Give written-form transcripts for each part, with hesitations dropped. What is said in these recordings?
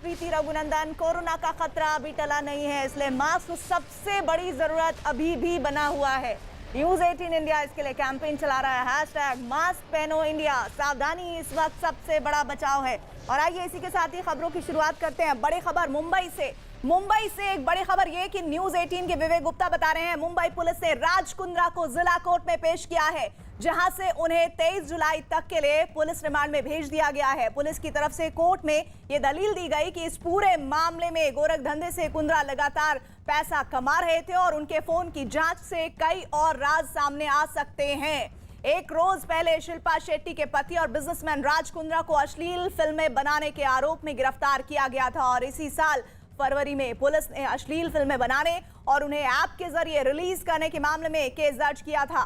प्रीति Raghunandan, corona का खतरा अभी टला नहीं है, इसलिए मास्क सबसे बड़ी जरूरत अभी भी बना हुआ है। न्यूज 18 इंडिया इसके लिए कैंपेन चला रहा है, हैशटैग मास्क पहनो इंडिया। सावधानी इस वक्त सबसे बड़ा बचाव है। और आइए इसी के साथ ही खबरों की शुरुआत करते हैं। बड़ी खबर मुंबई से एक बड़ी खबर ये कि न्यूज 18 के विवेक गुप्ता बता रहे हैं, मुंबई पुलिस ने राज कुंद्रा को जिला कोर्ट में पेश किया है, जहां से उन्हें 23 जुलाई तक के लिए पुलिस रिमांड में भेज दिया गया है। पुलिस की तरफ से कोर्ट में ये दलील दी गई कि इस पूरे मामले में गोरख धंधे से कुंद्रा लगातार पैसा कमा रहे थे और उनके फोन की जांच से कई और राज सामने आ सकते हैं। एक रोज पहले शिल्पा शेट्टी के पति और बिजनेसमैन राज कुंद्रा को अश्लील फिल्में बनाने के आरोप में गिरफ्तार किया गया था और इसी साल फरवरी में पुलिस ने अश्लील फिल्में बनाने और उन्हें ऐप के जरिए रिलीज करने के मामले में केस दर्ज किया था,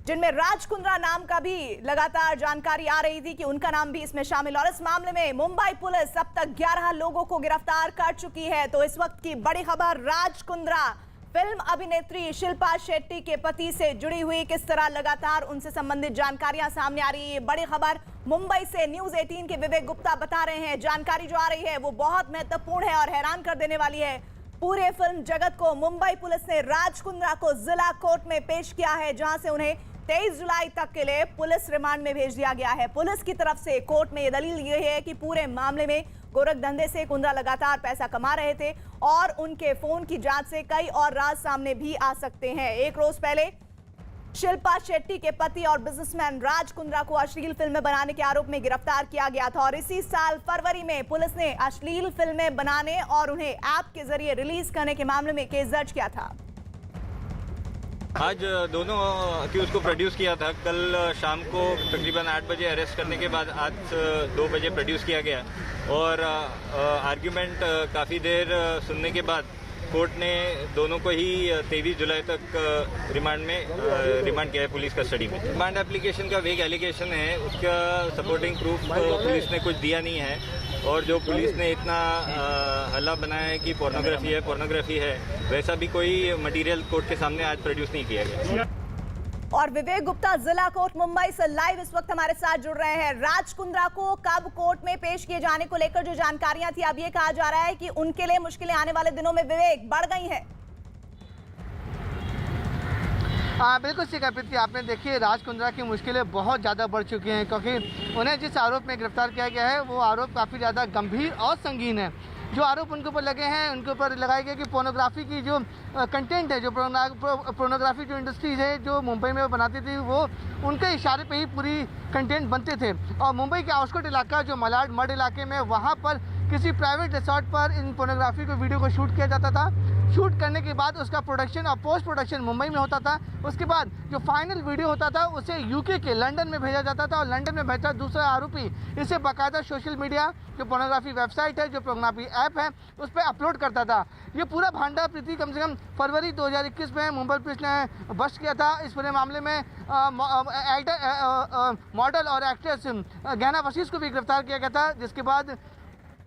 जिनमें राज कुंद्रा नाम का भी लगातार जानकारी आ रही थी कि उनका नाम भी इसमें शामिल। और इस मामले में मुंबई पुलिस अब तक 11 लोगों को गिरफ्तार कर चुकी है। तो इस वक्त की बड़ी खबर, राज कुंद्रा फिल्म अभिनेत्री शिल्पा शेट्टी के पति से जुड़ी हुई किस तरह लगातार उनसे संबंधित जानकारियां सामने आ रही है। बड़ी खबर मुंबई से न्यूज 18 के विवेक गुप्ता बता रहे हैं, जानकारी जो आ रही है वो बहुत महत्वपूर्ण है और हैरान कर देने वाली है पूरे फिल्म जगत को। मुंबई पुलिस ने राज कुंद्रा को जिला कोर्ट में पेश किया है, जहां से उन्हें 23 जुलाई तक के लिए पुलिस रिमांड में भेज दिया गया है। पुलिस की तरफ से कोर्ट में यह दलील दी गई है कि पूरे मामले में गोरख धंधे से कुंद्रा लगातार पैसा कमा रहे थे और उनके फोन की जांच से कई और राज सामने भी आ सकते हैं। एक रोज पहले शिल्पा शेट्टी के पति और बिजनेसमैन राज कुंद्रा को अश्लील फिल्में बनाने के आरोप में गिरफ्तार किया गया था और इसी साल फरवरी में पुलिस ने अश्लील फिल्में बनाने और उन्हें ऐप के जरिए रिलीज करने के मामले में केस दर्ज किया था। आज दोनों अक्यूज को प्रोड्यूस किया था। कल शाम को तकरीबन 8 बजे अरेस्ट करने के बाद आज 2 बजे प्रोड्यूस किया गया और आर्ग्यूमेंट काफ़ी देर सुनने के बाद कोर्ट ने दोनों को ही 23 जुलाई तक रिमांड किया है पुलिस कस्टडी में। रिमांड एप्लीकेशन का वेग एलिगेशन है, उसका सपोर्टिंग प्रूफ पुलिस ने कुछ दिया नहीं है और जो पुलिस ने इतना हल्ला बनाया है कि पोर्नोग्राफी है, वैसा भी कोई मटेरियल कोर्ट के सामने आज प्रोड्यूस नहीं किया गया। और विवेक गुप्ता जिला कोर्ट मुंबई से लाइव इस वक्त हमारे साथ जुड़ रहे हैं। राज कुंद्रा को कब कोर्ट में पेश किए जाने को लेकर जो जानकारियां थी, अब ये कहा जा रहा है कि उनके लिए मुश्किलें आने वाले दिनों में विवेक बढ़ गई हैं। बिल्कुल ठीक है प्रीति, आपने देखिए राज कुंद्रा की मुश्किलें बहुत ज़्यादा बढ़ चुकी हैं क्योंकि उन्हें जिस आरोप में गिरफ्तार किया गया है वो आरोप काफ़ी ज़्यादा गंभीर और संगीन है। जो आरोप उनके ऊपर लगे हैं, उनके ऊपर लगाए गए कि पोर्नोग्राफी की जो कंटेंट है, जो पोर्नोग्राफी जो इंडस्ट्रीज है जो मुंबई में बनाती थी, वो उनके इशारे पे ही पूरी कंटेंट बनते थे। और मुंबई के आउटस्कर्ट इलाका जो मलाड मड इलाके में, वहाँ पर किसी प्राइवेट रिसोर्ट पर इन पोर्नोग्राफी को वीडियो को शूट किया जाता था। शूट करने के बाद उसका प्रोडक्शन और पोस्ट प्रोडक्शन मुंबई में होता था। उसके बाद जो फाइनल वीडियो होता था उसे यूके के लंदन में भेजा जाता था और लंदन में भेजा दूसरा आरोपी इसे बाकायदा सोशल मीडिया, जो पोर्नोग्राफी वेबसाइट है, जो पोर्नोग्राफी ऐप है, उस पर अपलोड करता था। ये पूरा भांडा प्रीति कम से कम फरवरी 2021 में मुंबई पुलिस ने बस्ट किया था। इस पूरे मामले में मॉडल और एक्ट्रेस गहना वशीष को भी गिरफ्तार किया गया था, जिसके बाद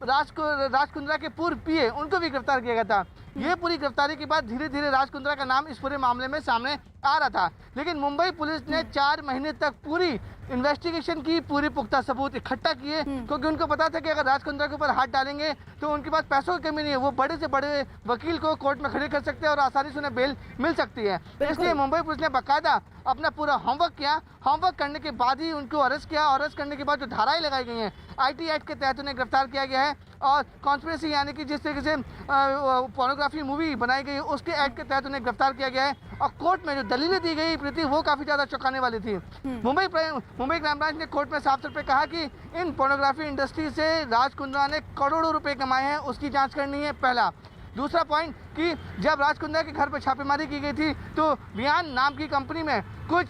राज कुंद्रा के पूर्व पीए उनको भी गिरफ्तार किया गया था। ये पूरी गिरफ्तारी के बाद धीरे धीरे राज कुंद्रा का नाम इस पूरे मामले में सामने आ रहा था, लेकिन मुंबई पुलिस ने 4 महीने तक पूरी इन्वेस्टिगेशन की, पूरी पुख्ता सबूत इकट्ठा किए, क्योंकि उनको पता था कि अगर राज कुंद्रा के ऊपर हाथ डालेंगे तो उनके पास पैसों की कमी नहीं है, वो बड़े से बड़े वकील को कोर्ट में खड़े कर सकते हैं और आसानी से उन्हें बेल मिल सकती है। इसलिए मुंबई पुलिस ने बाकायदा अपना पूरा होमवर्क किया। होमवर्क करने के बाद ही उनको अरेस्ट किया। अरेस्ट करने के बाद जो धाराएं लगाई गई हैं, IT एक्ट के तहत उन्हें गिरफ्तार किया गया है और कॉन्स्पिरेसी यानी कि जिस तरीके से पोर्नोग्राफी मूवी बनाई गई उसके एक्ट के तहत उन्हें गिरफ्तार किया गया है। और कोर्ट में जो दलीलें दी गई प्रीति, वो काफ़ी ज़्यादा चौंकाने वाली थी। मुंबई क्राइम ब्रांच ने कोर्ट में साफ तौर पे कहा कि इन पोर्नोग्राफी इंडस्ट्री से राज कुंद्रा ने करोड़ों रुपए कमाए हैं, उसकी जांच करनी है, पहला। दूसरा पॉइंट कि जब राज कुंद्रा के घर पर छापेमारी की गई थी तो बियान नाम की कंपनी में कुछ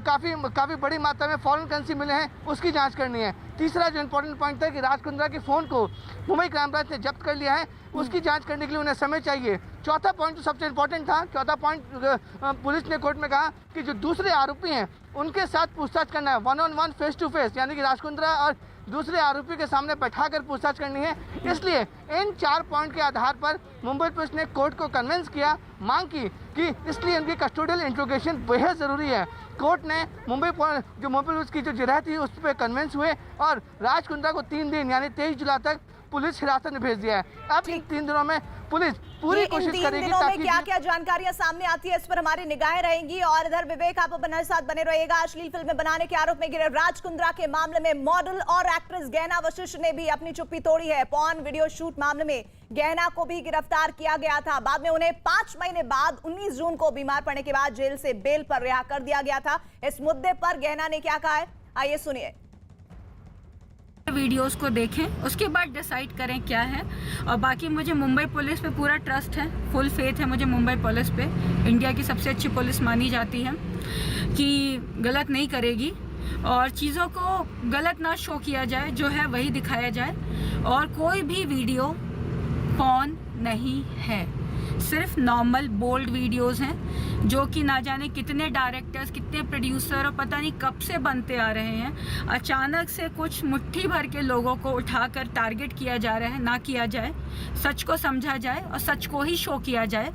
काफ़ी बड़ी मात्रा में फॉरेन करेंसी मिले हैं, उसकी जांच करनी है। तीसरा जो इंपॉर्टेंट पॉइंट था कि राज कुंद्रा के फ़ोन को मुंबई क्राइम ब्रांच ने जब्त कर लिया है, उसकी जांच करने के लिए उन्हें समय चाहिए। चौथा पॉइंट जो सबसे इंपॉर्टेंट था, चौथा पॉइंट पुलिस ने कोर्ट में कहा कि जो दूसरे आरोपी हैं उनके साथ पूछताछ करना है, 1-on-1 फेस टू फेस, यानी कि राज कुंद्रा और दूसरे आरोपी के सामने बैठाकर पूछताछ करनी है। इसलिए इन 4 पॉइंट के आधार पर मुंबई पुलिस ने कोर्ट को कन्विंस किया, मांग की कि इसलिए उनकी कस्टोडियल इंट्रोगेशन बेहद ज़रूरी है। कोर्ट ने मुंबई पुलिस की जो जिरह थी उस पर कन्विंस हुए और राज कुंद्रा को 3 दिन यानी 23 जुलाई तक पुलिस हिरासत में भेज दिया है। अब इन 3 दिनों में पुलिस पूरी कोशिश करेगी ताकि क्या क्या जानकारियां सामने आती है इस पर हमारी निगाहें रहेंगी। और इधर विवेक, आप अपने साथ बने रहिएगा। अश्लील फिल्में बनाने के आरोप में घिरे राज कुंद्रा के मामले में मॉडल और एक्ट्रेस गहना वशिष्ठ ने भी अपनी चुप्पी तोड़ी है। पॉर्न वीडियो शूट मामले में गहना को भी गिरफ्तार किया गया था। बाद में उन्हें 5 महीने बाद 19 जून को बीमार पड़ने के बाद जेल से बेल पर रिहा कर दिया गया था। इस मुद्दे पर गहना ने क्या कहा है, आइए सुनिए। वीडियोस को देखें, उसके बाद डिसाइड करें क्या है। और बाकी मुझे मुंबई पुलिस पे पूरा ट्रस्ट है, फुल फेथ है मुझे मुंबई पुलिस पे। इंडिया की सबसे अच्छी पुलिस मानी जाती है कि गलत नहीं करेगी और चीज़ों को गलत ना शो किया जाए, जो है वही दिखाया जाए। और कोई भी वीडियो पॉर्न नहीं है, सिर्फ नॉर्मल बोल्ड वीडियोस हैं जो कि ना जाने कितने डायरेक्टर्स, कितने प्रोड्यूसर और पता नहीं कब से बनते आ रहे हैं। अचानक से कुछ मुट्ठी भर के लोगों को उठाकर टारगेट किया जा रहा है। ना किया जाए, सच को समझा जाए और सच को ही शो किया जाए।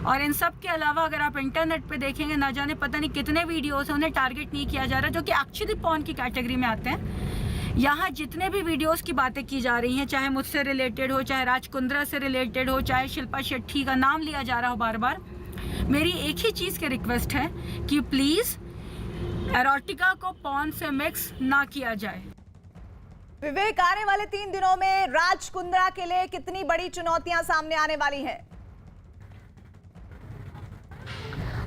और इन सब के अलावा अगर आप इंटरनेट पे देखेंगे, ना जाने पता नहीं कितने वीडियोस हैं, उन्हें टारगेट नहीं किया जा रहा, जो कि एक्चुअली पॉर्न की कैटेगरी में आते हैं। यहाँ जितने भी वीडियोस की बातें की जा रही हैं, चाहे मुझसे रिलेटेड हो, चाहे राज कुंद्रा से रिलेटेड हो, चाहे शिल्पा शेट्टी का नाम लिया जा रहा हो बार बार, मेरी एक ही चीज़ की रिक्वेस्ट है कि प्लीज़ एरोटिका को पॉर्न से मिक्स ना किया जाए। विवेक, आने वाले 3 दिनों में राज कुंद्रा के लिए कितनी बड़ी चुनौतियां सामने आने वाली हैं?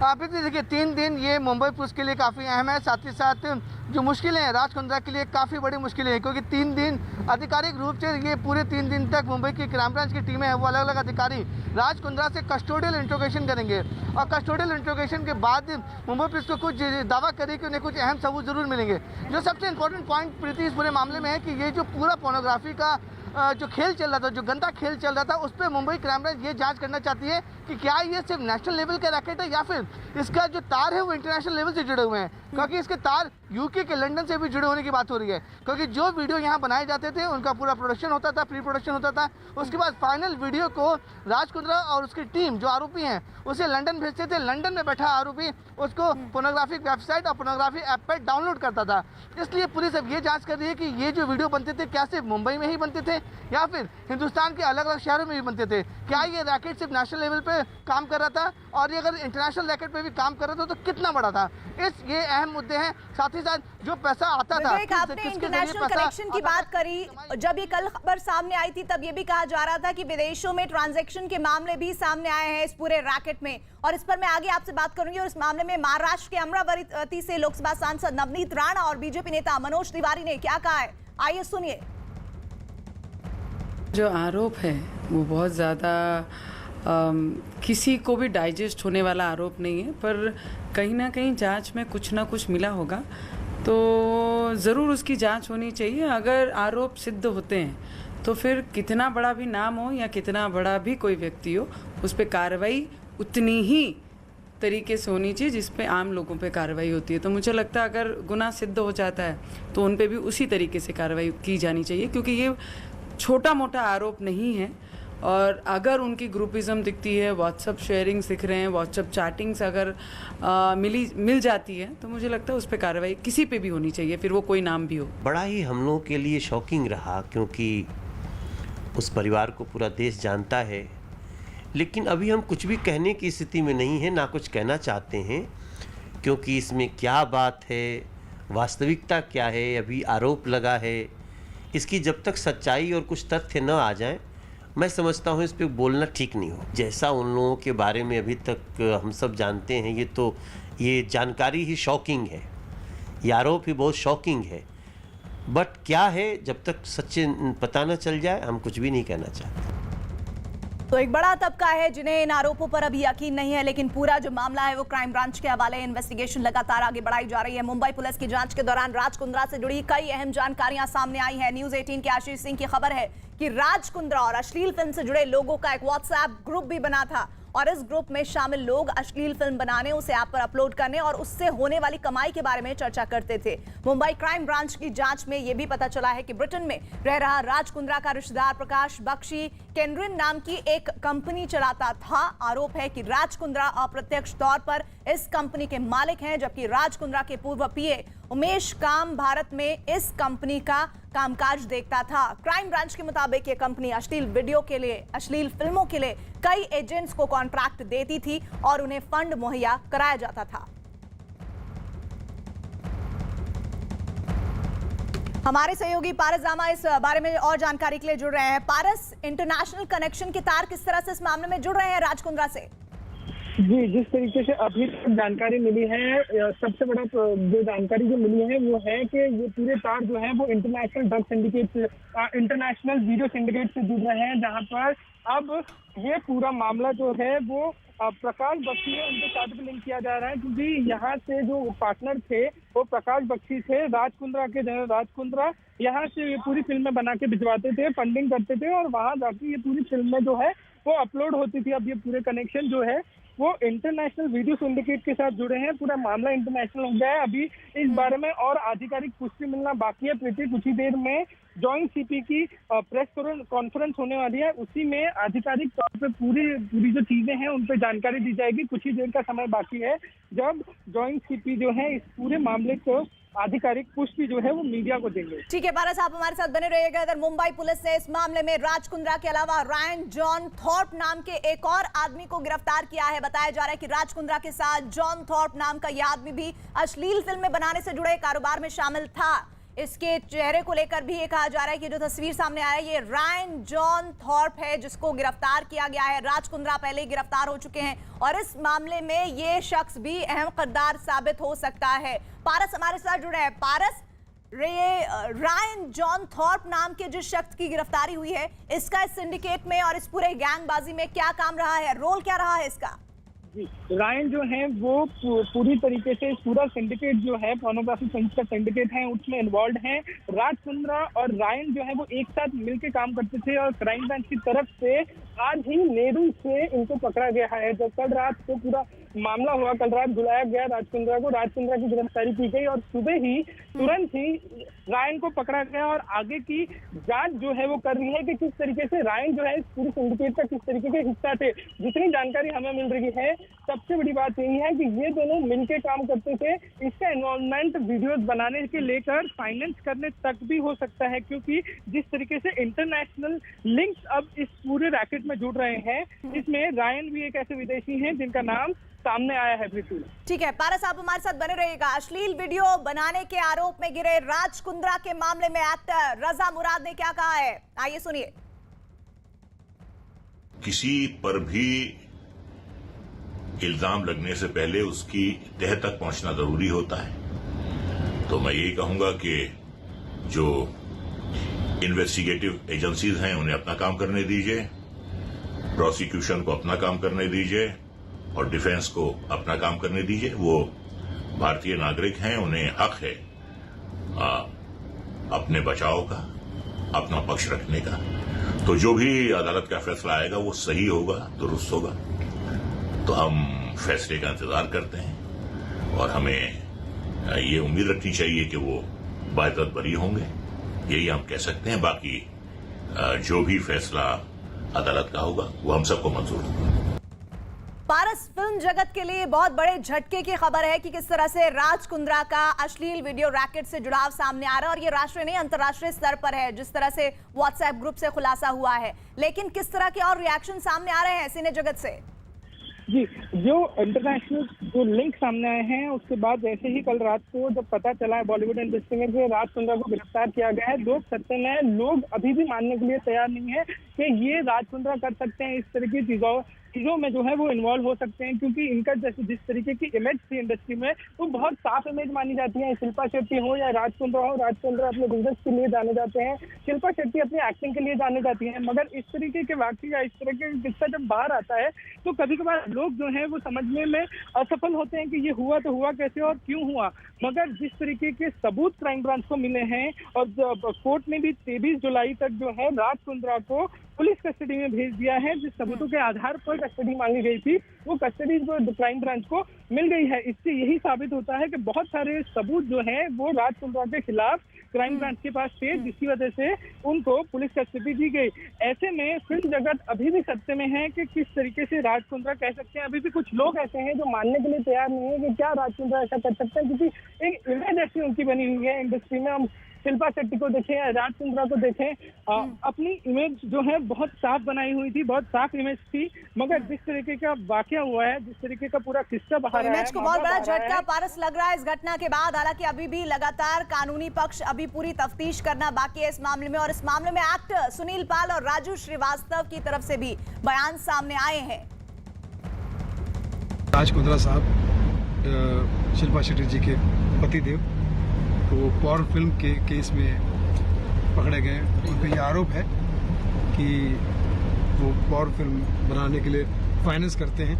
आप देखिए 3 दिन ये मुंबई पुलिस के लिए काफ़ी अहम है। साथ ही साथ जो मुश्किलें हैं राज कुंद्रा के लिए काफ़ी बड़ी मुश्किलें हैं, क्योंकि 3 दिन आधिकारिक रूप से ये पूरे 3 दिन तक मुंबई की क्राइम ब्रांच की टीमें हैं, वो अलग अलग अधिकारी राज कुंद्रा से कस्टोडियल इंट्रोगेशन करेंगे। और कस्टोडियल इंट्रोगेशन के बाद मुंबई पुलिस को कुछ दावा करे कि उन्हें कुछ अहम सबूत जरूर मिलेंगे। जो सबसे इंपॉर्टेंट पॉइंट प्रीति इस पूरे मामले में है कि ये जो पूरा पोर्नोग्राफी का जो खेल चल रहा था, जो गंदा खेल चल रहा था, उस पर मुंबई क्राइम ब्रांच ये जांच करना चाहती है कि क्या ये सिर्फ नेशनल लेवल का रैकेट है या फिर इसका जो तार है वो इंटरनेशनल लेवल से जुड़े हुए हैं। क्योंकि इसके तार यूके के लंदन से भी जुड़े होने की बात हो रही है। क्योंकि जो वीडियो यहाँ बनाए जाते थे उनका पूरा प्रोडक्शन होता था, प्री प्रोडक्शन होता था। उसके बाद फाइनल वीडियो को राज कुंद्रा और उसकी टीम जो आरोपी हैं उसे लंदन भेजते थे। लंदन में बैठा आरोपी उसको पोर्नोग्राफिक वेबसाइट और पोर्नोग्राफी ऐप पर डाउनलोड करता था। इसलिए पुलिस अब ये जांच कर रही है कि ये जो वीडियो बनते थे क्या सिर्फ मुंबई में ही बनते थे या फिर हिंदुस्तान के अलग अलग शहरों में भी बनते थे। क्या ये रैकेट सिर्फ नेशनल लेवल पे काम कर रहा था और ये अगर इंटरनेशनल रैकेट पे भी काम कर रहा था तो कितना बड़ा था। ये अहम मुद्दे हैं। साथ ही साथ जो पैसा आता था, आपने इंटरनेशनल कनेक्शन की बात करी। जब ये कल खबर सामने आई थी तब ये भी कहा जा रहा था कि विदेशों में ट्रांजैक्शन के मामले भी सामने आए हैं इस पूरे रैकेट में। और इस पर मैं आगे आपसे बात करूंगी। और इस मामले में महाराष्ट्र के अमरावती से लोकसभा सांसद नवनीत राणा और बीजेपी नेता मनोज तिवारी ने क्या कहा है, आइए सुनिए। जो आरोप है वो बहुत ज़्यादा किसी को भी डाइजेस्ट होने वाला आरोप नहीं है, पर कहीं ना कहीं जांच में कुछ ना कुछ मिला होगा तो ज़रूर उसकी जांच होनी चाहिए। अगर आरोप सिद्ध होते हैं तो फिर कितना बड़ा भी नाम हो या कितना बड़ा भी कोई व्यक्ति हो, उस पर कार्रवाई उतनी ही तरीके से होनी चाहिए जिस पे आम लोगों पे कार्रवाई होती है। तो मुझे लगता है अगर गुनाह सिद्ध हो जाता है तो उन पे भी उसी तरीके से कार्रवाई की जानी चाहिए, क्योंकि ये छोटा मोटा आरोप नहीं है। और अगर उनकी ग्रुपिज्म दिखती है, व्हाट्सअप शेयरिंग्स दिख रहे हैं, व्हाट्सअप चैटिंग्स अगर मिल जाती है तो मुझे लगता है उस पर कार्रवाई किसी पे भी होनी चाहिए, फिर वो कोई नाम भी हो। बड़ा ही हम लोगों के लिए शॉकिंग रहा, क्योंकि उस परिवार को पूरा देश जानता है। लेकिन अभी हम कुछ भी कहने की स्थिति में नहीं है, ना कुछ कहना चाहते हैं, क्योंकि इसमें क्या बात है, वास्तविकता क्या है, अभी आरोप लगा है। इसकी जब तक सच्चाई और कुछ तथ्य न आ जाएं, मैं समझता हूँ इस पर बोलना ठीक नहीं हो। जैसा उन लोगों के बारे में अभी तक हम सब जानते हैं, ये जानकारी ही शॉकिंग है, ये आरोप ही बहुत शॉकिंग है। बट क्या है, जब तक सच्चे पता न चल जाए हम कुछ भी नहीं कहना चाहते। तो एक बड़ा तबका है जिन्हें इन आरोपों पर अभी यकीन नहीं है, लेकिन पूरा जो मामला है वो क्राइम ब्रांच के हवाले है। इन्वेस्टिगेशन लगातार आगे बढ़ाई जा रही है। मुंबई पुलिस की जांच के दौरान राज कुंद्रा से जुड़ी कई अहम जानकारियां सामने आई हैं। न्यूज़ 18 के आशीष सिंह की खबर है कि राज कुंद्रा और अश्लील फिल्म से जुड़े लोगों का एक व्हाट्सएप ग्रुप भी बना था और इस ग्रुप में शामिल लोग अश्लील फिल्म बनाने, उसे ऐप पर अपलोड करने और उससे होने वाली कमाई के बारे में चर्चा करते थे। मुंबई क्राइम ब्रांच की जांच में यह भी पता चला है कि ब्रिटेन में रह रहा राज कुंद्रा का रिश्तेदार प्रकाश बख्शी केनरिन नाम की एक कंपनी चलाता था। आरोप है कि राज कुंद्रा अप्रत्यक्ष तौर पर इस कंपनी के मालिक हैं, जबकि राज कुंद्रा के पूर्व पीए उमेश काम भारत में इस कंपनी का कामकाज देखता था। क्राइम ब्रांच के मुताबिक ये कंपनी अश्लील वीडियो के लिए, अश्लील फिल्मों के लिए कई एजेंट्स को कॉन्ट्रैक्ट देती थी और उन्हें फंड मुहैया कराया जाता था। हमारे सहयोगी पारस जामा इस बारे में और जानकारी के लिए जुड़ रहे हैं। पारस, इंटरनेशनल कनेक्शन के तार किस तरह से इस मामले में जुड़ रहे हैं राज कुंद्रा से? जी, जिस तरीके से अभी तक जानकारी मिली है, सबसे बड़ा जो जानकारी जो मिली है वो है कि ये पूरे तार जो है वो international drug syndicate, international video syndicate से जुड़ रहे हैं, जहां पर अब ये पूरा मामला जो है वो प्रकाश बख्शी है उनके साथ भी लिंक किया जा रहा है, क्योंकि यहाँ से जो पार्टनर थे वो प्रकाश बख्शी थे, राज कुंद्रा के। राज कुंद्रा यहाँ से ये पूरी फिल्में बना के भिजवाते थे, फंडिंग करते थे और वहाँ जाके ये पूरी फिल्में जो है वो अपलोड होती थी। अब ये पूरे कनेक्शन जो है वो इंटरनेशनल वीडियो सिंडिकेट के साथ जुड़े हैं, पूरा मामला इंटरनेशनल हो गया है। अभी इस बारे में और आधिकारिक पुष्टि मिलना बाकी है। प्रीति, कुछ ही देर में जॉइंट सीपी की प्रेस कॉन्फ्रेंस होने वाली है, उसी में आधिकारिक तौर पे पूरी जो चीजें हैं उन पे जानकारी दी जाएगी। कुछ ही देर का समय बाकी है जब जॉइंट सीपी जो है इस पूरे मामले को आधिकारिक पुष्टि जो है वो मीडिया को देंगे। ठीक है पारस, आप हमारे साथ बने रहिएगा। इधर मुंबई पुलिस ने इस मामले में राज कुंद्रा के अलावा रायन जॉन थॉर्प नाम के एक और आदमी को गिरफ्तार किया है। बताया जा रहा है कि राज कुंद्रा के साथ जॉन थॉर्प नाम का यह आदमी भी अश्लील फिल्में बनाने से जुड़े कारोबार में शामिल था। इसके चेहरे को लेकर भी ये कहा जा रहा है कि जो तस्वीर सामने आया है ये रायन जॉन थॉर्प है, जिसको गिरफ्तार किया गया है। राज कुंद्रा पहले ही गिरफ्तार हो चुके हैं और इस मामले में ये शख्स भी अहम किरदार साबित हो सकता है। पारस हमारे साथ जुड़े हैं। पारस, रायन जॉन थॉर्प नाम के जिस शख्स की गिरफ्तारी हुई है, इसका इस सिंडिकेट में और इस पूरे गैंगबाजी में क्या काम रहा है, रोल क्या रहा है इसका? जी, रायन जो है वो पूरी तरीके से पूरा सिंडिकेट जो है, पोर्नोग्राफी फिल्म्स का सिंडिकेट है, उसमें इन्वॉल्व हैं। राज कुंद्रा और रायन जो है वो एक साथ मिलकर काम करते थे और क्राइम ब्रांच की तरफ से आज ही नेहरू से इनको पकड़ा गया है। जब कल रात को पूरा मामला हुआ, कल रात बुलाया गया राज कुंद्रा को, राज कुंद्रा की गिरफ्तारी की गई और सुबह ही तुरंत ही रायन को पकड़ा गया और आगे की जांच जो है वो कर रही है कि किस तरीके से रायन जो है इस पूरी सिंडिकेट का किस तरीके के हिस्सा थे। जितनी जानकारी हमें मिल रही है, सबसे बड़ी बात यही है कि ये दोनों मिलके काम करते थे। इसका इन्वॉल्वमेंट वीडियोस बनाने के लेकर फाइनेंस करने तक भी हो सकता है, क्योंकि जिस तरीके से इंटरनेशनल लिंक्स अब इस पूरे रैकेट में जुड़ रहे हैं, इसमें रायन भी एक ऐसे विदेशी हैं जिनका नाम सामने आया है। ठीक है पारस, आप हमारे साथ बने रहिएगा। अश्लील वीडियो बनाने के आरोप में गिरे राज कुंद्रा के मामले में एक्टर रजा मुराद ने क्या कहा है, आइए सुनिए। किसी पर भी इल्जाम लगने से पहले उसकी तह तक पहुंचना जरूरी होता है। तो मैं यही कहूंगा कि जो इन्वेस्टिगेटिव एजेंसीज हैं उन्हें अपना काम करने दीजिए, प्रोसिक्यूशन को अपना काम करने दीजिए और डिफेंस को अपना काम करने दीजिए। वो भारतीय नागरिक हैं, उन्हें हक है अपने बचाव का, अपना पक्ष रखने का। तो जो भी अदालत का फैसला आएगा वो सही होगा, दुरुस्त होगा। तो हम फैसले का इंतजार करते हैं और हमें ये उम्मीद रखनी चाहिए कि वो बाइज्जत बरी होंगे, यही हम कह सकते हैं। बाकी जो भी फैसला अदालत का होगा वो हम सबको मंजूर होगा। पारस, फिल्म जगत के लिए बहुत बड़े झटके की खबर है कि किस तरह से राज कुंद्रा का अश्लील वीडियो रैकेट से जुड़ाव सामने आ रहा है और ये राष्ट्रीय नहीं अंतर्राष्ट्रीय स्तर पर है, जिस तरह से व्हाट्सएप ग्रुप से खुलासा हुआ है। लेकिन किस तरह के और रिएक्शन सामने आ रहे हैं सिने जगत से? जी, जो इंटरनेशनल जो लिंक सामने आए हैं उसके बाद जैसे ही कल रात को जब पता चला है बॉलीवुड इंडस्ट्री में कि राज कुंद्रा को गिरफ्तार किया गया है, लोग सत्य में लोग अभी भी मानने के लिए तैयार नहीं है कि ये राज कुंद्रा कर सकते हैं। इस तरह की चीजों में जो है वो इन्वॉल्व हो सकते हैं, क्योंकि इनका जैसे जिस तरीके की इमेज थी इंडस्ट्री में वो बहुत साफ इमेज मानी जाती है। शिल्पा शेट्टी हो या राज कुंद्रा हो, राज कुंद्रा अपने बिजनेस के लिए जाने जाते हैं, शिल्पा शेट्टी अपनी एक्टिंग के लिए जाने जाती हैं। मगर इस तरीके के वाकई या इस तरह के किस्सा जब बाहर आता है तो कभी कभार लोग जो है वो समझने में असफल होते हैं कि ये हुआ तो हुआ कैसे और क्यों हुआ। मगर जिस तरीके के सबूत क्राइम ब्रांच को मिले हैं और कोर्ट ने भी 23 जुलाई तक जो है राज कुंद्रा को पुलिस कस्टडी में भेज दिया है, जिस सबूतों के आधार पर कस्टडी मांगी गई थी वो कस्टडी जो क्राइम ब्रांच को मिल गई है। इससे यही साबित होता है कि बहुत सारे सबूत जो हैं वो राज कुंद्रा के खिलाफ क्राइम ब्रांच के पास थे, जिसकी वजह से उनको पुलिस कस्टडी दी गई। ऐसे में फिल्म जगत अभी भी सत्य में है कि किस तरीके से राज कुंद्रा कह सकते हैं। अभी भी कुछ लोग ऐसे हैं जो मानने के लिए तैयार नहीं है कि क्या राज कुंद्रा ऐसा कर सकते हैं, क्योंकि एक इमेज ऐसी उनकी बनी हुई है इंडस्ट्री में। हम शिल्पा शेट्टी को देखें, राज कुंद्रा को देखें, अपनी इमेज जो है बहुत साफ बनाई हुई थी, बहुत साफ इमेज थी, मगर जिस तरीके का वाकया हुआ है, जिस तरीके का पूरा किस्सा बाहर आया है, इमेज को बहुत बड़ा झटका पारस लग रहा है इस घटना के बाद। हालांकि अभी भी लगातार कानूनी पक्ष अभी पूरी तफ्तीश करना बाकी है इस मामले में, और इस मामले में एक्टर सुनील पाल और राजू श्रीवास्तव की तरफ से भी बयान सामने आए हैं। राज कुंद्रा साहब शिल्पा शेट्टी जी के पतिदेव वो पॉर्न फिल्म के केस में पकड़े गए। उन पर यह आरोप है कि वो पॉर्न फिल्म बनाने के लिए फाइनेंस करते हैं,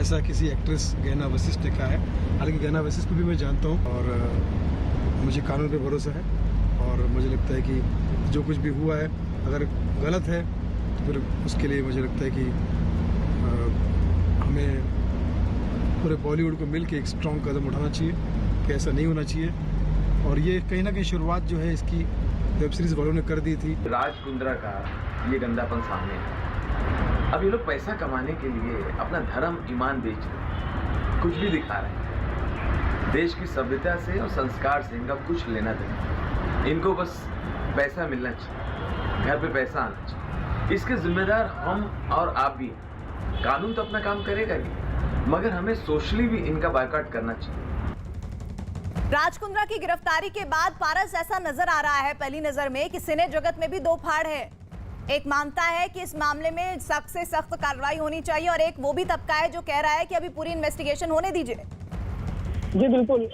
ऐसा किसी एक्ट्रेस गहना वशिष्ठ ने कहा है। हालांकि गहना वशिष्ठ को भी मैं जानता हूँ और मुझे कानून पे भरोसा है, और मुझे लगता है कि जो कुछ भी हुआ है अगर गलत है तो फिर उसके लिए मुझे लगता है कि हमें पूरे बॉलीवुड को मिल के एक स्ट्रॉन्ग कदम उठाना चाहिए कि ऐसा नहीं होना चाहिए। और ये कहीं ना कहीं शुरुआत जो है इसकी वेब सीरीज वालों ने कर दी थी। राज कुंद्रा का ये गंदापन सामने है। अब ये लोग पैसा कमाने के लिए अपना धर्म ईमान बेच रहे, कुछ भी दिखा रहे हैं। देश की सभ्यता से और संस्कार से इनका कुछ लेना देना, इनको बस पैसा मिलना चाहिए, घर पे पैसा आना चाहिए। इसके जिम्मेदार हम और आप भी। कानून तो अपना काम करेगा ही, मगर हमें सोशली भी इनका बायकॉट करना चाहिए। राज कुंद्रा की गिरफ्तारी के बाद पारस ऐसा नजर आ रहा है पहली नजर में कि सिने जगत में भी दो फाड़ है। एक मानता है कि इस मामले में सख्त से सख्त कार्रवाई होनी चाहिए, और एक वो भी तबका है जो कह रहा है कि अभी पूरी इन्वेस्टिगेशन होने दीजिए। जी बिल्कुल,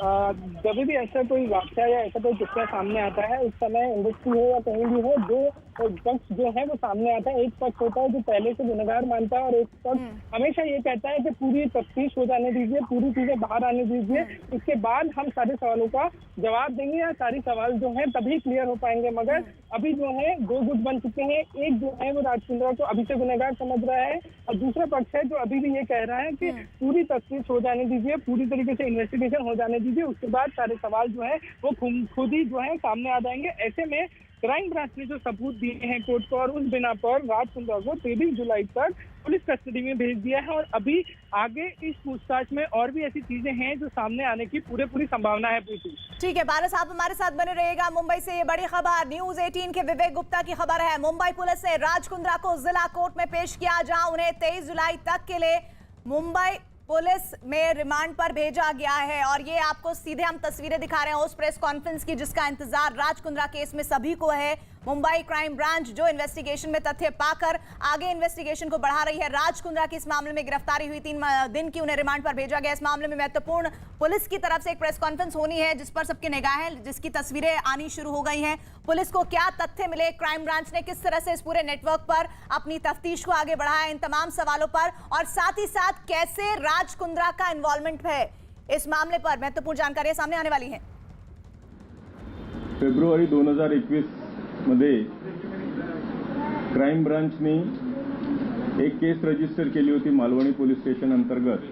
जब भी ऐसा कोई वाकया या ऐसा कोई किस्सा सामने आता है, उस समय इंडस्ट्री हो या कहीं भी हो, दो पक्ष जो है वो सामने आता है। एक पक्ष होता है जो पहले से गुनहगार मानता है, और एक पक्ष हमेशा ये कहता है कि पूरी तफ्तीश हो जाने दीजिए, पूरी चीजें बाहर आने दीजिए, इसके बाद हम सारे सवालों का जवाब देंगे या सारे सवाल जो है तभी क्लियर हो पाएंगे। मगर अभी जो है दो गुट बन चुके हैं। एक जो है वो राज कुंद्रा को अभी से गुनहगार समझ रहा है, और दूसरा पक्ष है जो अभी भी ये कह रहा है कि पूरी तफ्तीश हो जाने दीजिए, पूरी तरीके से इन्वेस्टिगेशन हो जाने दीजिए, उसके बाद सारे सवाल जो है वो खुद ही जो है सामने आ जाएंगे। ऐसे में क्राइम ब्रांच ने जो सबूत दिए हैं कोर्ट को, और उस बिना पर राज कुंद्रा को 23 जुलाई तक पुलिस कस्टडी में भेज दिया है, और अभी आगे इस पूछताछ में और भी ऐसी चीजें हैं जो सामने आने की पूरी संभावना है। ठीक है पारस, आप हमारे साथ बने रहिएगा। मुंबई से ये बड़ी खबर न्यूज 18 के विवेक गुप्ता की खबर है। मुंबई पुलिस ने राज कुंद्रा को जिला कोर्ट में पेश किया, जहां उन्हें 23 जुलाई तक के लिए मुंबई पुलिस में रिमांड पर भेजा गया है। और ये आपको सीधे हम तस्वीरें दिखा रहे हैं उस प्रेस कॉन्फ्रेंस की जिसका इंतजार राज कुंद्रा केस में सभी को है। मुंबई क्राइम ब्रांच जो इन्वेस्टिगेशन में तथ्य पाकर आगे इन्वेस्टिगेशन को बढ़ा रही है। राज कुंद्रा की इस मामले में गिरफ्तारी हुई, 3 दिन की उन्हें रिमांड पर भेजा गया। इस मामले में महत्वपूर्ण पुलिस की तरफ से एक प्रेस कॉन्फ्रेंस होनी है जिस पर सबकी निगाहें, जिसकी तस्वीरें आनी शुरू हो गई हैं। पुलिस को क्या तथ्य मिले, क्राइम ब्रांच ने किस तरह से इस पूरे नेटवर्क पर अपनी तफ्तीश को आगे बढ़ाया, इन तमाम सवालों पर, और साथ ही साथ कैसे राज कुंद्रा का इन्वॉल्वमेंट है इस मामले पर महत्वपूर्ण जानकारियां सामने आने वाली हैं। फेब्रुवारी 2021 मध्ये क्राइम ब्रांचने एक केस रजिस्टर केली होती मालवणी पोलीस स्टेशन अंतर्गत,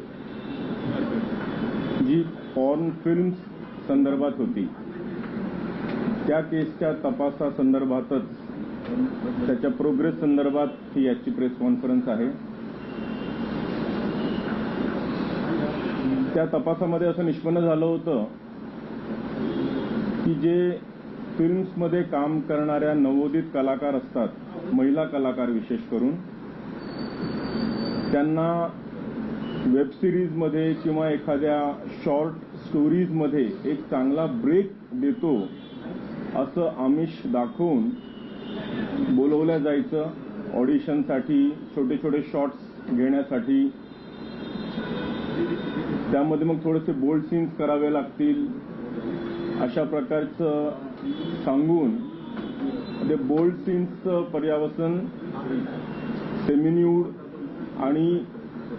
जी पॉर्न फिल्म्स संदर्भात होती। त्या केसच्या तपासासंदर्भातच, त्याच्या प्रोग्रेस संदर्भात ही याची प्रेस कॉन्फरन्स आहे। त्या तपासामध्ये असं निष्पन्न झालं होतं की जे फिल्म्समध्ये काम करणाऱ्या नवोदित कलाकार असतात, महिला कलाकार विशेष करून, त्यांना वेब सिरीजमध्ये किंवा एखाद्या शॉर्ट स्टोरीजमध्ये एक चांगला ब्रेक देतो असं आमिष दाखवून बोलवलं जायचं ऑडिशनसाठी, छोटे छोटे शॉट्स घेण्यासाठी। त्यामध्ये मग थोडेसे बोल्ड सीन्स करावे लागतील अशा प्रकारचं सांगून ते बोल्ड सीन्सचं पर्यावसन सेमी न्यूड आणि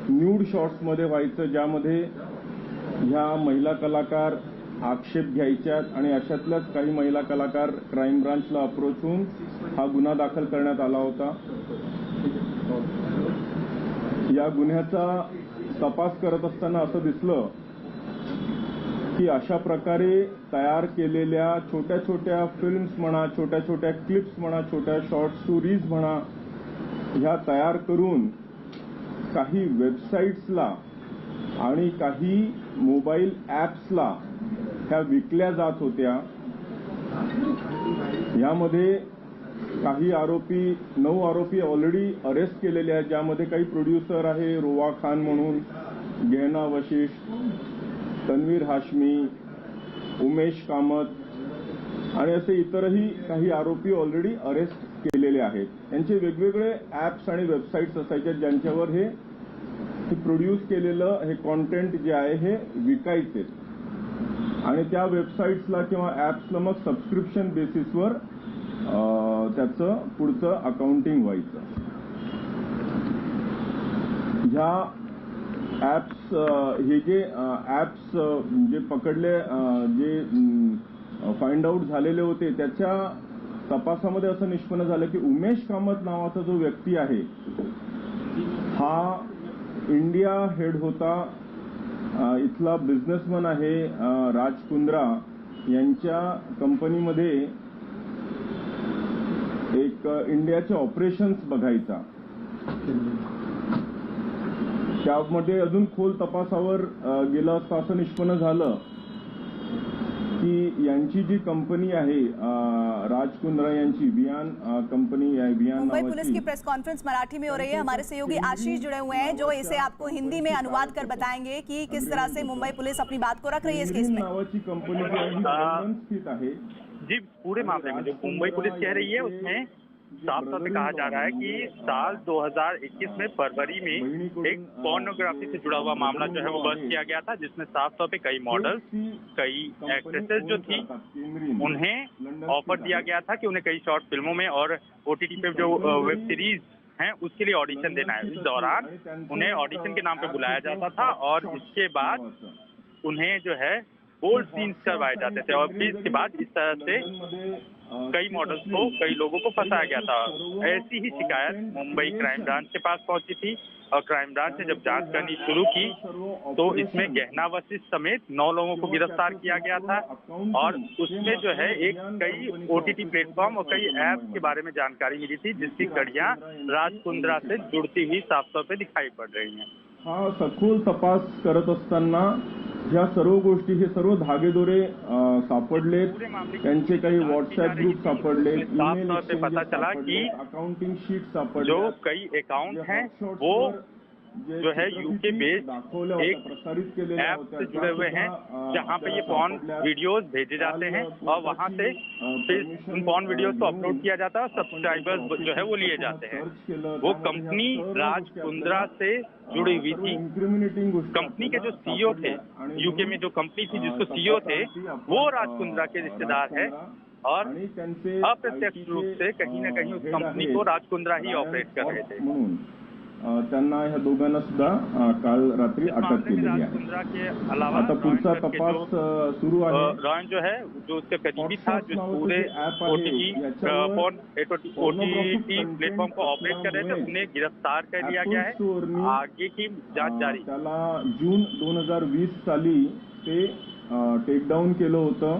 न्यूड शॉट्समध्ये व्हायचं, ज्यामध्ये ह्या महिला कलाकार आक्षेप घ्यायच्यात आणि अशातल्याच काही महिला कलाकार क्राइम ब्रांचला अप्रोच होऊन हा गुन्हा दाखल करण्यात आला होता। या गुन्ह्याचा तपास करत असताना असं दिसलं की अशा प्रकारे तयार केलेल्या छोट्या छोट्या फिल्म्स म्हणा, छोट्या छोट्या क्लिप्स म्हणा, छोट्या शॉर्ट स्टोरीज म्हणा, ह्या तयार करून काही वेबसाईट्सला आणि काही मोबाईल ॲप्सला ह्या विकल्या जात होत्या. यामध्ये काही आरोपी 9 आरोपी ऑलरेडी अरेस्ट केलेले आहेत, ज्यामध्ये काही प्रोड्युसर आहे रोवा खान म्हणून, गहना वशिष्ठ, तन्वीर हाशमी, उमेश कामत आणि असे इतरही काही आरोपी ऑलरेडी अरेस्ट केलेले आहेत. यांचे वेगवेगळे ॲप्स आणि वेबसाईट्स असायचे ज्यांच्यावर हे प्रोड्यूस केलेलं हे कॉन्टेंट जे आहे हे विकायचे आणि त्या वेबसाईट्सला किंवा ॲप्सला मग सबस्क्रिप्शन बेसिसवर त्याचं पुढचं अकाउंटिंग व्हायचं. ह्या ॲप्स हे जे ॲप्स जे पकडले जे फाइंड आउट झालेले होते त्याच्या तपासामध्ये असं निष्पन्न झालं की उमेश कामत नावाचा जो व्यक्ती आहे हा इंडिया हेड होता. इथला बिझनेसमन आहे राज कुंद्रा यांच्या कंपनीमध्ये एक इंडियाचे ऑपरेशन्स बघायचा. त्यामध्ये अजून खोल तपासावर गेलं असता असं निष्पन्न झालं की यांची जी कंपनी आहे राज कुंद्रा यांची वियान कंपनी है वियान. मुंबई पुलिस की प्रेस कॉन्फ्रेंस मराठी में हो रही है. हमारे सहयोगी आशीष जुड़े हुए हैं जो इसे आपको हिंदी में अनुवाद कर बताएंगे कि किस तरह से मुंबई पुलिस अपनी बात को रख रही है इस केस में. नावाची कंपनी जी आहे लंडन स्थित आहे. जी, पूरे मामले में जो मुंबई पुलिस कह रही है उसमें साफ तौर पे कहा जा रहा है कि साल 2021 में फरवरी में एक पोर्नोग्राफी से जुड़ा हुआ मामला जो है वो बस्ट किया गया था, जिसमें साफ तौर पे कई मॉडल्स, कई एक्ट्रेसेस जो थी उन्हें ऑफर दिया गया था कि उन्हें कई शॉर्ट फिल्मों में और OTT पे जो वेब सीरीज हैं उसके लिए ऑडिशन देना है. इस दौरान उन्हें ऑडिशन के नाम पे बुलाया जाता था और इसके बाद उन्हें जो है बोल्ड सीन्स करवाए जाते थे और फिर इसके बाद इस तरह से कई मॉडल्स को, कई लोगों को फंसाया गया था. ऐसी ही शिकायत मुंबई क्राइम ब्रांच के पास पहुंची थी और क्राइम ब्रांच ने जब जांच करनी शुरू की तो इसमें गहना वशिष्ठ समेत 9 लोगों को गिरफ्तार किया गया था और उसमें जो है कई OTT प्लेटफॉर्म और कई ऐप्स के बारे में जानकारी मिली थी जिसकी कड़ियां राज कुंद्रा से जुड़ती हुई साफ तौर पे दिखाई पड़ रही हैं. हा सखोल तपास करत असताना ह्या सर्व गोष्टी, हे सर्व धागेदोरे सापडले. त्यांचे काही व्हॉट्सअप ग्रुप सापडले, ईमेल पता चला कि अकाउंटिंग शीट सापडले. जो कई अकाउंट हैं वो जो है यूके बेस्ड एक ऐप से जुड़े हुए हैं जहां पे ये पॉर्न वीडियोस भेजे जाते हैं और वहां से फिर उन पॉर्न वीडियोस को अपलोड किया जाता है और सब्सक्राइबर्स जो है वो लिए जाते हैं. वो कंपनी राज कुंद्रा से जुड़ी हुई थी. कंपनी के जो CEO थे, यूके में जो कंपनी थी जिसको CEO थे वो राज कुंद्रा के रिश्तेदार है और अप्रत्यक्ष रूप से कहीं न कहीं उस कंपनी को राज कुंद्रा ही ऑपरेट कर रहे थे. त्यांना ह्या दोघांना सुद्धा काल रात्री अटक केलेली आहे. आता पुढचा तपास सुरू आहे. रॉयन जो है जो उसके करीबी था, जो पूरे OTT प्लेटफॉर्म को ऑपरेट कर रहे थे, उन्हें गिरफ्तार कर लिया गया है. आगे की जांच जारी. त्याला जून 2020 साली ते टेकडाऊन केलं होतं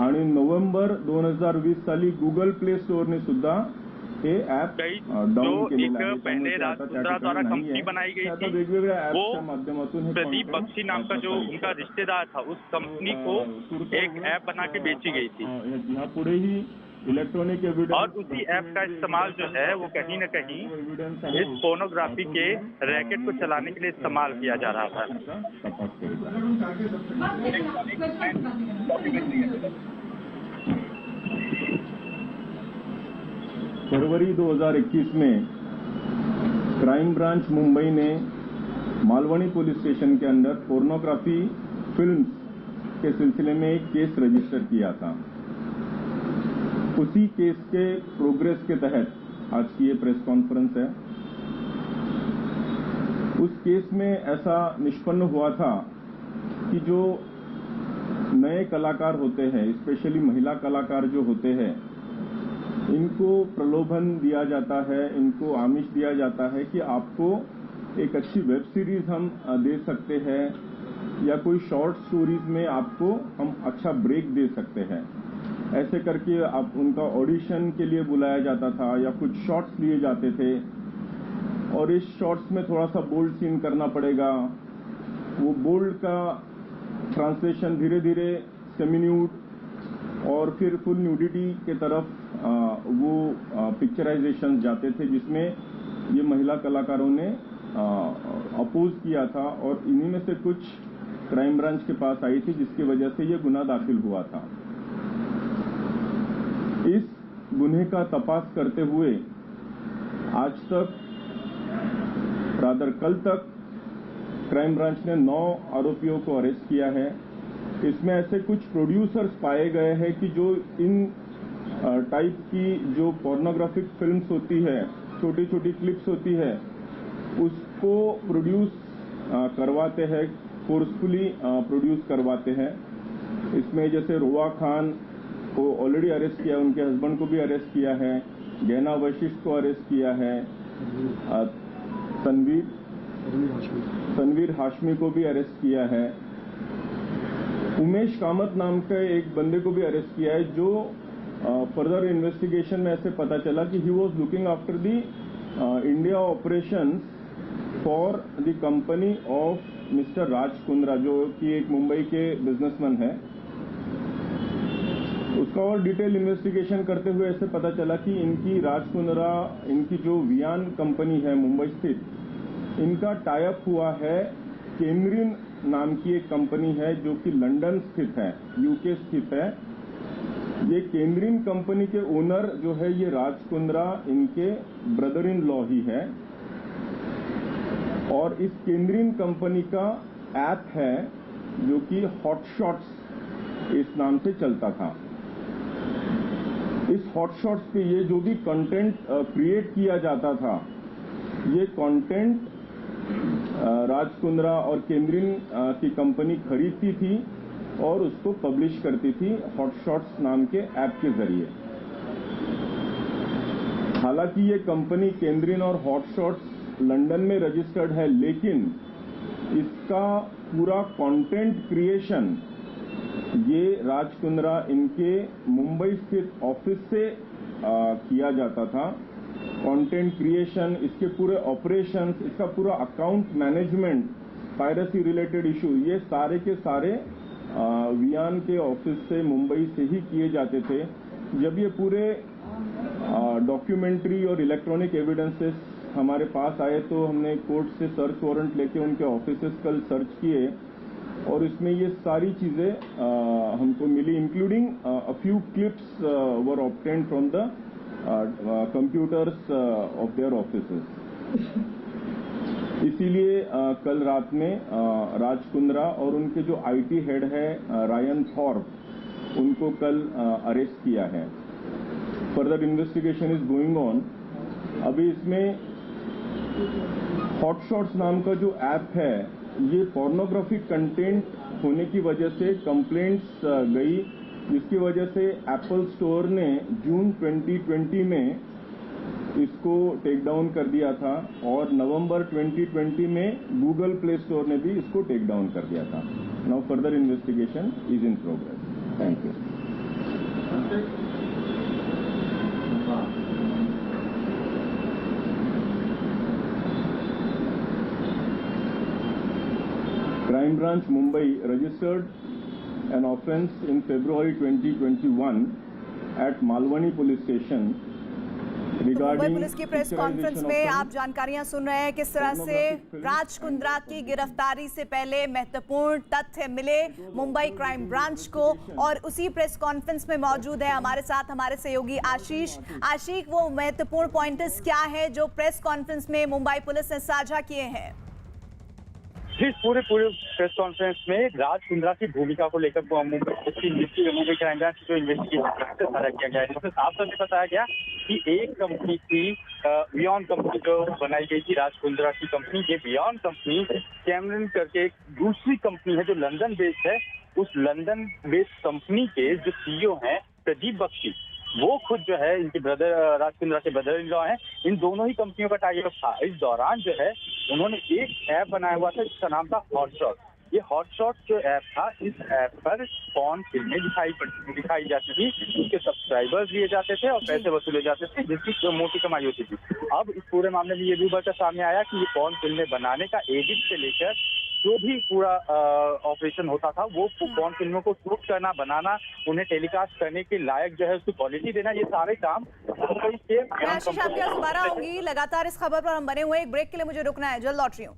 आणि नोव्हेंबर 2020 साली गुगल प्ले स्टोअरने सुद्धा हे ऍप डाउन केलेलं आहे. पहले राज कुंद्रा द्वारा कंपनी बनाई गई थी, वेगवेगळ्या वो ऍपच्या माध्यमातून प्रदीप बख्शी नाम का जो उनका रिश्तेदार था उस कंपनी को एक ऐप बना के बेची गई थी. यापुढेही इलेक्ट्रॉनिक एविडेंस और उसी ऐप का इस्तेमाल जो है वो कहीं न कहीं इस पोर्नोग्राफी के रैकेट को चलाने के लिए इस्तेमाल किया जा रहा था. फरवरी 2021 में क्राइम ब्रांच मुंबई ने मालवनी पुलिस स्टेशन के अंदर पोर्नोग्राफी फिल्म्स के सिलसिले में एक केस रजिस्टर किया था. उसी केस के प्रोग्रेस के तहत आज की ये प्रेस कॉन्फ्रेंस है. उस केस में ऐसा निष्पन्न हुआ था कि जो नए कलाकार होते हैं, स्पेशली महिला कलाकार जो होते हैं, इनको प्रलोभन दिया जाता है, इनको आमिष दिया जाता है कि आपको एक अच्छी वेब सीरीज हम दे सकते हैं, या कोई शॉर्ट स्टोरीज में आपको हम अच्छा ब्रेक दे सकते हैं। ऐसे करके आप उनका ऑडिशन के लिए बुलाया जाता था या कुछ शॉट्स लिए जाते थे, और इस शॉट्स में थोड़ा सा बोल्ड सीन करना पड़ेगा। वो बोल्ड का ट्रांसलेशन धीरे धीरे सेमी न्यूड और फिर फुल न्यूडिटी के तरफ वो पिक्चराइजेशन जाते थे, जिसमें ये महिला कलाकारों ने अपोज किया था, और इन्हीं में से कुछ क्राइम ब्रांच के पास आई थी, जिसकी वजह से ये गुना दाखिल हुआ था। इस गुन्हे का तपास करते हुए आज तक, रादर कल तक, क्राइम ब्रांच ने 9 आरोपियों को अरेस्ट किया है। इसमें ऐसे कुछ प्रोड्यूसर्स पाए गए हैं कि जो इन टाइप की जो पोर्नोग्राफिक फिल्म्स होती है, छोटी छोटी क्लिप्स होती है, उसको प्रोड्यूस करवाते हैं, फोर्सफुली प्रोड्यूस करवाते हैं। इसमें जैसे रोआ खान को ऑलरेडी अरेस्ट किया, उनके हस्बैंड को भी अरेस्ट किया है, गहना वशिष्ठ को अरेस्ट किया है, तनवीर हाशमी को भी अरेस्ट किया है, उमेश कामत नाम के एक बंदे को भी अरेस्ट किया है, जो फर्दर इन्वेस्टिगेशन में ऐसे पता चला कि he was looking after the India operations for the company of mister Raj Kundra, जो कि एक मुंबई के बिजनेसमैन है। उसका और डिटेल इन्वेस्टिगेशन करते हुए ऐसे पता चला कि इनकी राज कुंद्रा, इनकी जो वियान कंपनी है मुंबई स्थित, इनका टाई अप हुआ है केमरिन नाम की एक कंपनी है, जो कि लंदन स्थित है, यूके स्थित है। ये केमरिन कंपनी के ओनर जो है ये राज कुंद्रा इनके ब्रदर इन लॉ ही है, और इस केमरिन कंपनी का ऐप है जो कि हॉटशॉट्स इस नाम से चलता था। इस हॉटशॉट्स पे ये जो भी कंटेंट क्रिएट किया जाता था, ये कंटेंट राज कुंद्रा और केमरिन की कंपनी खरीदती थी और उसको पब्लिश करती थी हॉटशॉट्स नाम के ऐप के जरिए। हालांकि ये कंपनी केमरिन और हॉटशॉट्स लंदन में रजिस्टर्ड है, लेकिन इसका पूरा कंटेंट क्रिएशन ये राज कुंद्रा इनके मुंबई स्थित ऑफिस से किया जाता था। कंटेंट क्रिएशन, इसके पूरे ऑपरेशंस, इसका पूरा account management, piracy related issue, ये सारे के सारे वियान के ऑफिस से मुंबई से ही किए जाते थे। जब ये पूरे डॉक्यूमेंट्री और इलेक्ट्रॉनिक एविडेंसेस हमारे पास आए तो हमने कोर्ट से सर्च वारंट लेके उनके ऑफिसेस कल सर्च किए, और इसमें ये सारी चीजें हमको मिली, including a few clips were obtained from the computers of their offices. इसीलिए कल रात में राज कुंद्रा और उनके जो आईटी हेड है रायन थॉर्प, उनको कल अरेस्ट किया है। Further investigation is going on. अभी इसमें हॉटशॉट्स नाम का जो ऐप है, ये पोर्नोग्राफिक कंटेंट होने की वजह से कंप्लेंट्स गई, जिसकी वजह से एप्पल स्टोर ने जून 2020 में इसको टेक डाउन कर दिया था, और नवंबर 2020 में गूगल प्ले स्टोर ने भी इसको टेक डाउन कर दिया था। Now further investigation is in progress. Thank you. Crime Branch Mumbai registered an offence in February 2021 at Malwani Police Station Mumbai police की प्रेस कॉन्फ्रेंस में आप जानकारियां सुन रहे हैं किस तरह से राज कुंद्रा की गिरफ्तारी से पहले महत्वपूर्ण तथ्य मिले मुंबई क्राइम ब्रांच को, और उसी प्रेस कॉन्फ्रेंस में मौजूद है हमारे साथ हमारे सहयोगी आशीष। आशीष, वो महत्वपूर्ण पॉइंट्स क्या है जो प्रेस कॉन्फ्रेंस में मुंबई पुलिस ने साझा किए हैं? इस पूरे प्रेस कॉन्फ्रेंस में राज कुंद्रा की भूमिका को लेकर मुंबई क्राइम ब्रांच की जो इन्वेस्टिगेशन साझा किया गया है, जिसमें साफ तौर पर बताया गया कि एक कंपनी की वियान कंपनी जो बनाई गई थी राज कुंद्रा की कंपनी, ये वियान कंपनी कैमरन करके एक दूसरी कंपनी है जो लंदन बेस्ड है। उस लंदन बेस्ड कंपनी के जो सीईओ हैं प्रदीप बख्शी, वो खुद जो है इनके ब्रदर राज कुंद्रा के ब्रदर इन लॉ हैं। इन दोनों ही कंपनियों का टाई अप था। इस दौरान जो है उन्होंने एक ऐप बनाया हुआ था जिसका नाम था हॉटशॉट। ये हॉटशॉट जो ऐप था, इस ऐप पर पॉर्न फिल्में दिखाई जाती थी, उसके सब्सक्राइबर्स लिए जाते थे और पैसे वसूले जाते थे, जिसकी जो मोटी कमाई होती थी। अब इस पूरे मामले में ये भी उभर कर सामने आया कि ये पॉर्न फिल्में बनाने का एडिट से लेकर जो भी पूरा ऑपरेशन होता था, वो पॉर्न फिल्मों को शूट करना, बनाना, उन्हें टेलीकास्ट करने के लायक जो है उसकी क्वालिटी देना, ये सारे काम मैं आशीष आपके पास दोबारा आऊंगी। लगातार इस खबर पर हम बने हुए हैं। एक ब्रेक के लिए मुझे रुकना है, जल्द लौट रही हूँ।